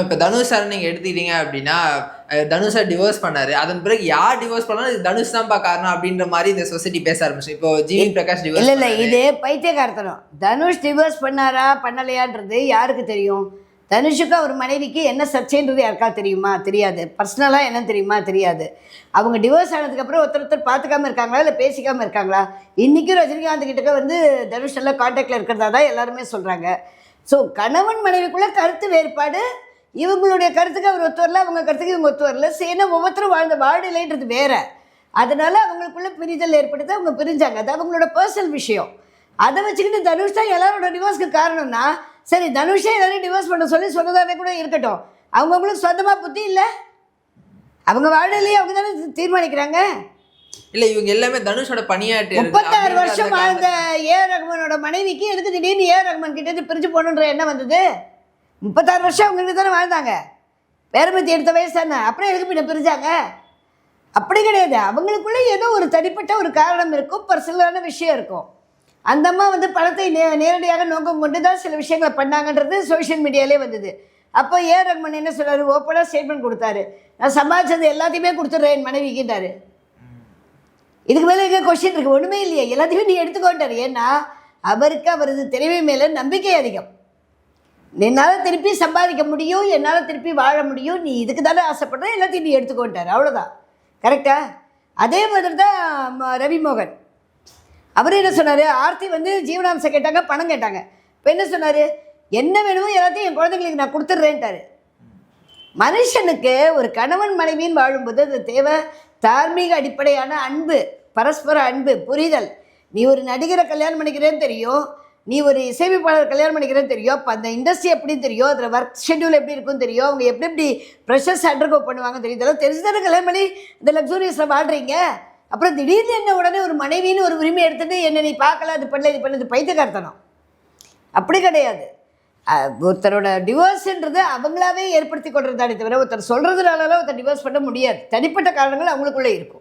இப்போ தனுஷ் சார் நீங்கள் எடுத்துக்கிட்டீங்க அப்படின்னா தனுஷ் சார் டிவோர்ஸ் பண்ணாரு. அதன் பிறகு யார் டிவோர்ஸ் பண்ணாலும் இது தனுஷ் தான்ப்பா காரணம் அப்படின்ற மாதிரி இந்த சொசைட்டி பேச ஆரம்பிச்சு. இப்போ ஜிவி பிரகாஷ் டிவோர்ஸ் இல்லை இது பைத்தியக்காரத்தனம். தனுஷ் டிவோர்ஸ் பண்ணாரா பண்ணலையான்றது யாருக்கு தெரியும்? தனுஷுக்கு அவர் மனைவிக்கு என்ன சர்ச்சைன்றது யாருக்கா தெரியுமா? தெரியாது. பர்சனலாக என்ன தெரியுமா? தெரியாது. அவங்க டிவோர்ஸ் ஆனதுக்கப்புறம் ஒருத்தர் பார்த்துக்காம இருக்காங்களா இல்லை பேசிக்காமல் இருக்காங்களா? இன்றைக்கும் ரஜினிகாந்த் கிட்டக்க வந்து தனுஷ் எல்லாம் கான்டாக்டில் இருக்கிறதா தான் எல்லாருமே சொல்கிறாங்க. ஸோ கணவன் மனைவிக்குள்ளே கருத்து வேறுபாடு, இவங்களுடைய கருத்துக்கு அவர் ஒத்து வரல, அவங்க கருத்துக்கு இவங்க ஒத்து வரல. ஏன்னா ஒவ்வொருத்தரும் வாழ்ந்த வாடலைன்றது வேற. அதனால அவங்களுக்குள்ள பிரிதல் ஏற்படுத்த அவங்க பிரிஞ்சாங்க. அது அவங்களோட பர்சனல் விஷயம். அதை வச்சுக்கிட்டு தனுஷ் தான் எல்லாரோட டிவோர்ஸ்க்கு காரணம்னா, சரி தனுஷே எல்லாரையும் டிவோர்ஸ் பண்ண சொல்லி சொன்னதாவே கூட இருக்கட்டும். அவங்கவுங்களுக்கு சொந்தமாக புத்தி இல்லை, அவங்க வாழலையே அவங்க தானே தீர்மானிக்கிறாங்க. இல்லை இவங்க எல்லாமே தனுஷோட பணியாற்றி 36 வருஷம் வாழ்ந்த ஏஆர் ரஹ்மானோட மனைவிக்கு எதுக்கு திடீர்னு ஏஆர் ரஹ்மான் கிட்டே பிரிஞ்சு போகணுன்ற என்ன வந்தது? 36 வருஷம் அவங்ககிட்ட தானே வாழ்ந்தாங்க. பேரம்பத்தி எடுத்த வயசு தானே, அப்புறம் எதுக்கு பின்ன பிரிஞ்சாங்க? அப்படி கிடையாது. அவங்களுக்குள்ளே ஏதோ ஒரு தனிப்பட்ட ஒரு காரணம் இருக்கும், பர்சனலான விஷயம் இருக்கும். அந்த அம்மா வந்து பணத்தை நேரடியாக நோக்கம் கொண்டு தான் சில விஷயங்களை பண்ணாங்கன்றது சோஷியல் மீடியாலே வந்தது. அப்போ ஏஆர் ரஹ்மான் என்ன சொல்கிறாரு? ஓப்பனாக ஸ்டேட்மெண்ட் கொடுத்தாரு, நான் சம்பாதிச்சது எல்லாத்தையுமே கொடுத்துட்றேன் என் மனைவிக்கிட்டாரு. இதுக்கு மேலே எங்கே கொஸ்டின் இருக்குது? ஒன்றுமே இல்லையே, எல்லாத்தையுமே நீ எடுத்துக்கோட்டார். ஏன்னா அவருக்கு அவரது திறமை மேலே நம்பிக்கை அதிகம். என்னால் திருப்பி சம்பாதிக்க முடியும், என்னால் திருப்பி வாழ முடியும், நீ இதுக்கு தானே ஆசைப்படுற, எல்லாத்தையும் நீ எடுத்துக்கோட்டார். அவ்வளோதான். கரெக்டா? அதே மாதிரி தான் ரவி மோகன். அவர் என்ன சொன்னார்? ஆர்த்தி வந்து ஜீவனாம்சம் கேட்டாங்க, பணம் கேட்டாங்க. இப்போ என்ன சொன்னார்? என்ன வேணுமோ எல்லாத்தையும் என் குழந்தைங்களுக்கு நான் கொடுத்துட்றேன்ட்டாரு. மனுஷனுக்கு ஒரு கணவன் மனைவின்னு வாழும்போது அது தேவை தார்மீக அடிப்படையான அன்பு, பரஸ்பர அன்பு, புரிதல். நீ ஒரு நடிகரை கல்யாணம் பண்ணிக்கிறேன்னு தெரியும், நீ ஒரு இசையமைப்பாளர் கல்யாணம் பண்ணிக்கிறேன்னு தெரியும், அப்போ அந்த இண்டஸ்ட்ரி எப்படின்னு தெரியும், அதில் ஒர்க் ஷெட்யூல் எப்படி இருக்குன்னு தெரியும், அவங்க எப்படி எப்படி ப்ரெஷர்ஸ் அண்டர்கோ பண்ணுவாங்க தெரியும். இதெல்லாம் தெரிஞ்சு தானே கல்யாணம் பண்ணி இந்த லக்ஸூரியஸில் வாழ்கிறீங்க. அப்புறம் திடீர்னு என்ன உடனே ஒரு மனைவின்னு ஒரு உரிமை எடுத்துகிட்டு என்ன நீ பார்க்கல, அது பண்ணல, இது பண்ணது பைத்தியக்காரத்தனம். அப்படி கிடையாது. ஒருத்தரோட டிவோர்ஸுன்றது அவங்களாவே ஏற்படுத்தி கொள்றதானே தவிர ஒருத்தர் சொல்கிறதுனால ஒருத்தர் டிவோர்ஸ் பண்ண முடியாது. தனிப்பட்ட காரணங்கள் அவங்களுக்குள்ளே இருக்கும்.